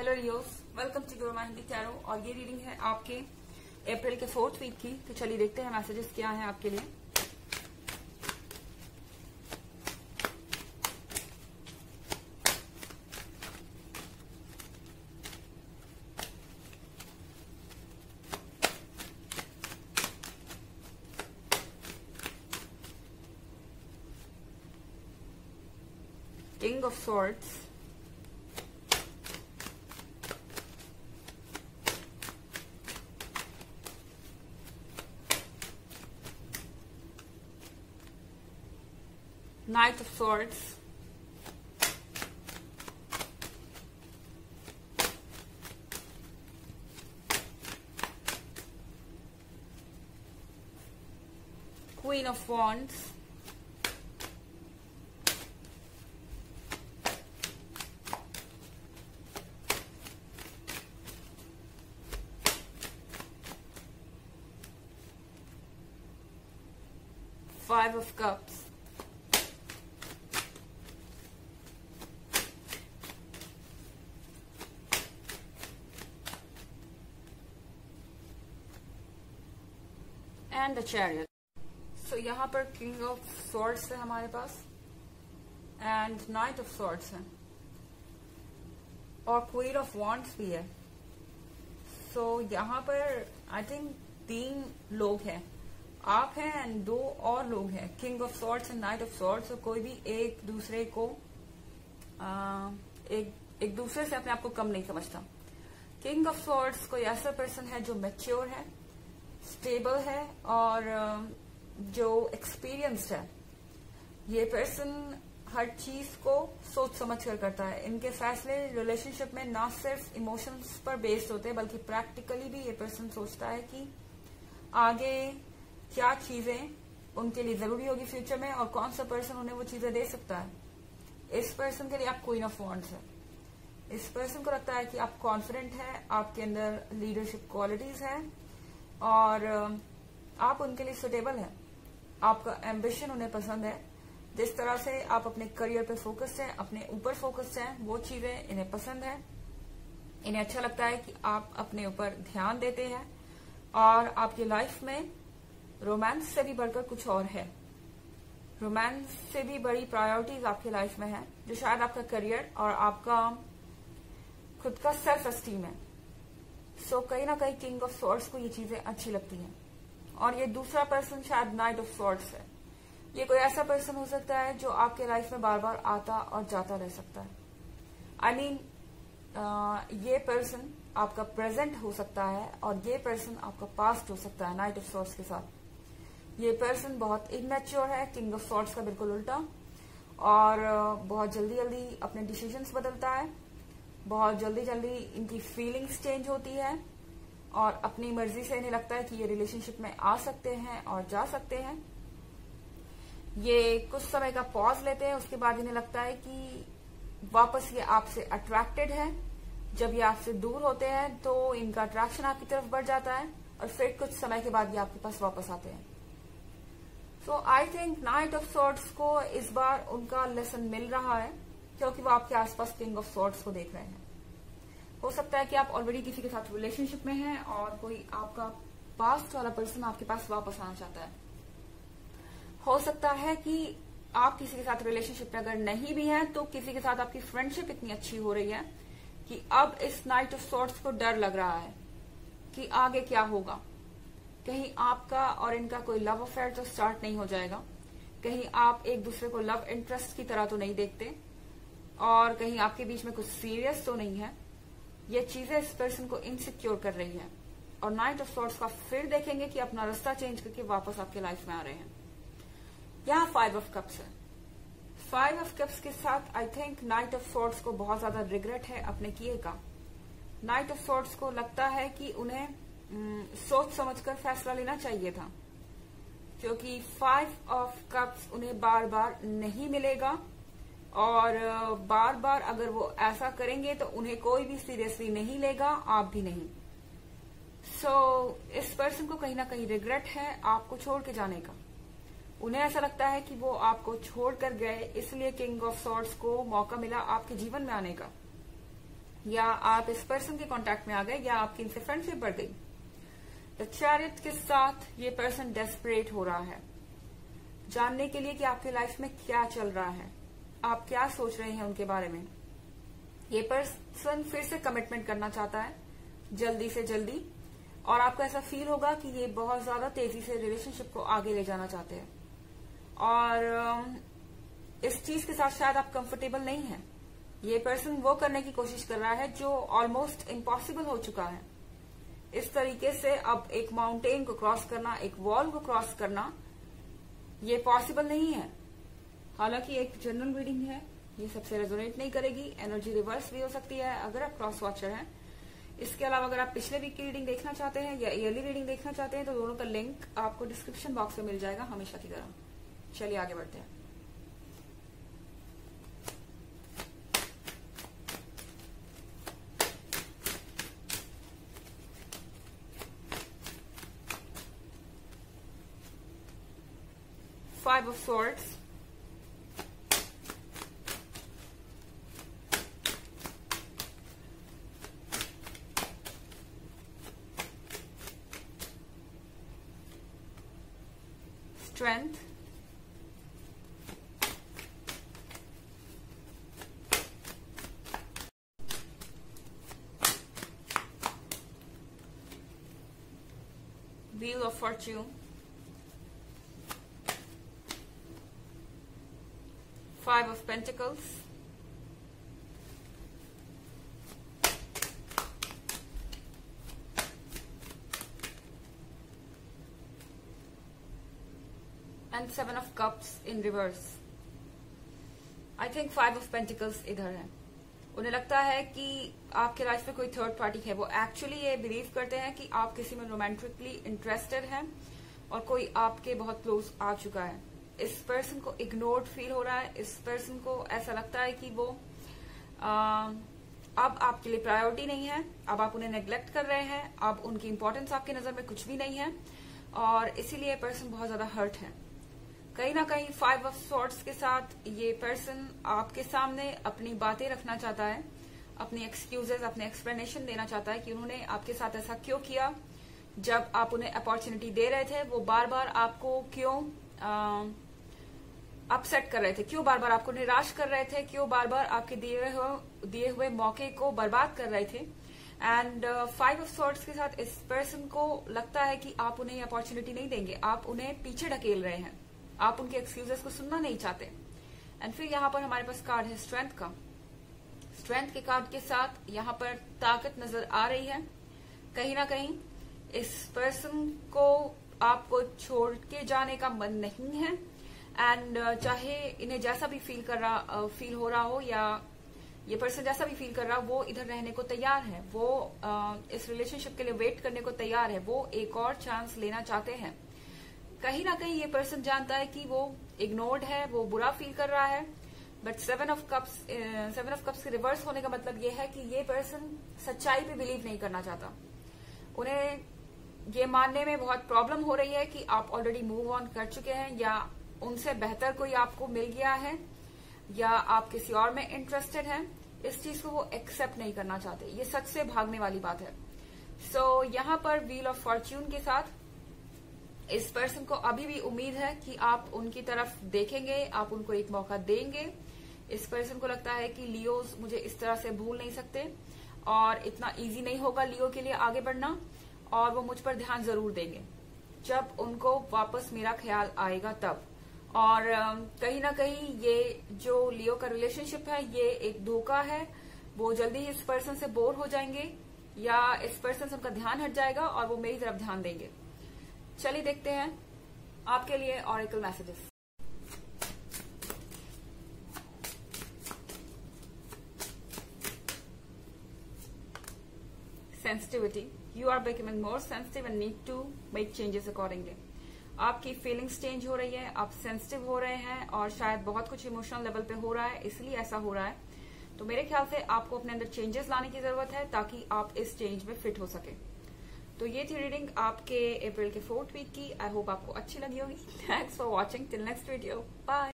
Hello रियोस, welcome to your Hindi tarot. और ये रीडिंग है आपके अप्रैल के 4th वीक की। तो चलिए देखते हैं मैसेजेस क्या हैं आपके लिए। King of swords, Knight of Swords, Queen of Wands, Five of Cups, and the chariot. So यहाँ पर किंग ऑफ सॉर्ड्स है हमारे पास एंड नाइट ऑफ सॉर्ड्स है और क्वीन ऑफ वॉन्ड्स भी है। सो यहाँ पर आई थिंक 3 लोग हैं, आप हैं एंड 2 और लोग हैं। King of swords and knight of swords. कोई भी एक दूसरे को एक दूसरे से अपने आप को कम नहीं समझता। किंग ऑफ सॉर्ड्स कोई ऐसा पर्सन है जो मैच्योर है, स्टेबल है और जो एक्सपीरियंस्ड है। ये पर्सन हर चीज को सोच समझ कर करता है। इनके फैसले रिलेशनशिप में ना सिर्फ इमोशंस पर बेस्ड होते हैं बल्कि प्रैक्टिकली भी ये पर्सन सोचता है कि आगे क्या चीजें उनके लिए जरूरी होगी फ्यूचर में और कौन सा पर्सन उन्हें वो चीजें दे सकता है। इस पर्सन के लिए आप क्वीन ऑफ वॉन्ड्स है। इस पर्सन को लगता है कि आप कॉन्फिडेंट है, आपके अंदर लीडरशिप क्वालिटीज है और आप उनके लिए सुटेबल है। आपका एम्बिशन उन्हें पसंद है। जिस तरह से आप अपने करियर पे फोकस्ड हैं, अपने ऊपर फोकस्ड हैं, वो चीजें इन्हें पसंद है। इन्हें अच्छा लगता है कि आप अपने ऊपर ध्यान देते हैं और आपकी लाइफ में रोमांस से भी बढ़कर कुछ और है। रोमांस से भी बड़ी प्रायोरिटीज आपकी लाइफ में है, जो शायद आपका करियर और आपका खुद का सेल्फ एस्टीम है। सो कहीं ना कहीं किंग ऑफ सॉर्ड्स को ये चीजें अच्छी लगती हैं। और ये दूसरा पर्सन शायद नाइट ऑफ सॉर्ड्स है। ये कोई ऐसा पर्सन हो सकता है जो आपके लाइफ में बार बार आता और जाता रह सकता है। आई मीन ये पर्सन आपका प्रेजेंट हो सकता है और ये पर्सन आपका पास्ट हो सकता है नाइट ऑफ सॉर्ड्स के साथ। ये पर्सन बहुत इमैच्योर है, किंग ऑफ सॉर्ड्स का बिल्कुल उल्टा, और बहुत जल्दी जल्दी अपने डिसीजंस बदलता है। बहुत जल्दी जल्दी इनकी फीलिंग्स चेंज होती है और अपनी मर्जी से इन्हें लगता है कि ये रिलेशनशिप में आ सकते हैं और जा सकते हैं। ये कुछ समय का पॉज लेते हैं, उसके बाद इन्हें लगता है कि वापस ये आपसे अट्रैक्टेड है। जब ये आपसे दूर होते हैं तो इनका अट्रैक्शन आपकी तरफ बढ़ जाता है और फिर कुछ समय के बाद ये आपके पास वापस आते हैं। So I think knight of swords को इस बार उनका लेसन मिल रहा है क्योंकि वो आपके आसपास किंग ऑफ सॉर्ड्स को देख रहे हैं। हो सकता है कि आप ऑलरेडी किसी के साथ रिलेशनशिप में हैं और कोई आपका पास्ट वाला पर्सन आपके पास वापस आना चाहता है। हो सकता है कि आप किसी के साथ रिलेशनशिप में अगर नहीं भी हैं तो किसी के साथ आपकी फ्रेंडशिप इतनी अच्छी हो रही है कि अब इस नाइट ऑफ सॉर्ड्स को डर लग रहा है कि आगे क्या होगा। कहीं आपका और इनका कोई लव अफेयर तो स्टार्ट नहीं हो जाएगा, कहीं आप एक दूसरे को लव इंटरेस्ट की तरह तो नहीं देखते और कहीं आपके बीच में कुछ सीरियस तो नहीं है। ये चीजें इस पर्सन को इनसिक्योर कर रही है और नाइट ऑफ सॉर्ड्स का फिर देखेंगे कि अपना रास्ता चेंज करके वापस आपके लाइफ में आ रहे हैं। यहाँ 5 ऑफ कप्स है। 5 ऑफ कप्स के साथ आई थिंक नाइट ऑफ सॉर्ड्स को बहुत ज्यादा रिग्रेट है अपने किए का। नाइट ऑफ सॉर्ड्स को लगता है कि उन्हें सोच समझकर फैसला लेना चाहिए था क्योंकि 5 ऑफ कप्स उन्हें बार बार नहीं मिलेगा और बार बार अगर वो ऐसा करेंगे तो उन्हें कोई भी सीरियसली नहीं लेगा, आप भी नहीं। सो इस पर्सन को कहीं ना कहीं रिग्रेट है आपको छोड़ के जाने का। उन्हें ऐसा लगता है कि वो आपको छोड़कर गए, इसलिए किंग ऑफ सॉर्ड्स को मौका मिला आपके जीवन में आने का। या आप इस पर्सन के कांटेक्ट में आ गए, या आपकी इनसे फ्रेंडशिप बढ़ गई। द चैरियट के साथ ये पर्सन डेस्परेट हो रहा है जानने के लिए कि आपकी लाइफ में क्या चल रहा है, आप क्या सोच रहे हैं उनके बारे में। ये पर्सन फिर से कमिटमेंट करना चाहता है जल्दी से जल्दी, और आपको ऐसा फील होगा कि ये बहुत ज्यादा तेजी से रिलेशनशिप को आगे ले जाना चाहते हैं, और इस चीज के साथ शायद आप कंफर्टेबल नहीं हैं। ये पर्सन वो करने की कोशिश कर रहा है जो ऑलमोस्ट इम्पॉसिबल हो चुका है। इस तरीके से अब एक माउंटेन को क्रॉस करना, एक वॉल को क्रॉस करना, ये पॉसिबल नहीं है। हालांकि एक जनरल रीडिंग है, ये सबसे रेजोनेट नहीं करेगी, एनर्जी रिवर्स भी हो सकती है अगर आप क्रॉस वॉचर हैं। इसके अलावा अगर आप पिछले वीक की रीडिंग देखना चाहते हैं या ईयरली रीडिंग देखना चाहते हैं तो दोनों का लिंक आपको डिस्क्रिप्शन बॉक्स में मिल जाएगा हमेशा की तरह। चलिए आगे बढ़ते हैं। Five of Swords, Strength, Wheel of Fortune, Five of Pentacles, and Seven of Cups in reverse. I think Five of Pentacles इधर है। उन्हें लगता है कि आपके लाइफ में कोई थर्ड पार्टी है। वो एक्चुअली ये बिलीव करते हैं कि आप किसी में रोमांटिकली इंटरेस्टेड हैं और कोई आपके बहुत क्लोज आ चुका है। इस पर्सन को इग्नोर्ड फील हो रहा है। इस पर्सन को ऐसा लगता है कि वो अब आपके लिए प्रायोरिटी नहीं है, अब आप उन्हें नेग्लेक्ट कर रहे हैं, अब उनकी इंपॉर्टेंस आपकी नजर में कुछ भी नहीं है, और इसीलिए पर्सन बहुत ज्यादा हर्ट है। कहीं ना कहीं फाइव ऑफ सॉर्ड्स के साथ ये पर्सन आपके सामने अपनी बातें रखना चाहता है, अपनी एक्सक्यूजेस, अपने एक्सप्लेनेशन देना चाहता है कि उन्होंने आपके साथ ऐसा क्यों किया। जब आप उन्हें अपॉर्चुनिटी दे रहे थे वो बार बार आपको क्यों अपसेट कर रहे थे, क्यों बार बार आपको निराश कर रहे थे, क्यों बार बार आपके दिए हुए मौके को बर्बाद कर रहे थे। एंड फाइव ऑफ सॉर्ड्स के साथ इस पर्सन को लगता है कि आप उन्हें अपॉर्चुनिटी नहीं देंगे, आप उन्हें पीछे ढकेल रहे हैं, आप उनके एक्सक्यूजेस को सुनना नहीं चाहते। एंड फिर यहाँ पर हमारे पास कार्ड है स्ट्रेंथ का। स्ट्रेंथ के कार्ड के साथ यहाँ पर ताकत नजर आ रही है। कहीं ना कहीं इस पर्सन को आपको छोड़ के जाने का मन नहीं है, एंड चाहे इन्हें जैसा भी फील हो रहा हो, या ये पर्सन जैसा भी फील कर रहा हो, वो इधर रहने को तैयार है, वो इस रिलेशनशिप के लिए वेट करने को तैयार है, वो एक और चांस लेना चाहते हैं। कहीं ना कहीं ये पर्सन जानता है कि वो इग्नोर्ड है, वो बुरा फील कर रहा है, बट सेवन ऑफ कप्स के रिवर्स होने का मतलब ये है कि ये पर्सन सच्चाई पे बिलीव नहीं करना चाहता। उन्हें ये मानने में बहुत प्रॉब्लम हो रही है कि आप ऑलरेडी मूव ऑन कर चुके हैं, या उनसे बेहतर कोई आपको मिल गया है, या आप किसी और में इंटरेस्टेड हैं। इस चीज को वो एक्सेप्ट नहीं करना चाहते, ये सच से भागने वाली बात है। सो यहाँ पर व्हील ऑफ फॉर्च्यून के साथ इस पर्सन को अभी भी उम्मीद है कि आप उनकी तरफ देखेंगे, आप उनको एक मौका देंगे। इस पर्सन को लगता है कि लियोज मुझे इस तरह से भूल नहीं सकते, और इतना इजी नहीं होगा लियो के लिए आगे बढ़ना, और वो मुझ पर ध्यान जरूर देंगे जब उनको वापस मेरा ख्याल आएगा तब। और कहीं ना कहीं ये जो लियो का रिलेशनशिप है ये एक धोखा है। वो जल्दी ही इस पर्सन से बोर हो जाएंगे, या इस पर्सन से उनका ध्यान हट जाएगा और वो मेरी तरफ ध्यान देंगे। चलिए देखते हैं आपके लिए oracle messages. Sensitivity, you are becoming more sensitive and need to make changes accordingly. आपकी फीलिंग्स चेंज हो रही है, आप सेंसिटिव हो रहे हैं, और शायद बहुत कुछ इमोशनल लेवल पे हो रहा है, इसलिए ऐसा हो रहा है। तो मेरे ख्याल से आपको अपने अंदर चेंजेस लाने की जरूरत है ताकि आप इस चेंज में फिट हो सके। तो ये थी रीडिंग आपके अप्रैल के 4th वीक की। आई होप आपको अच्छी लगी होगी। Thanks for watching. Till next video, bye.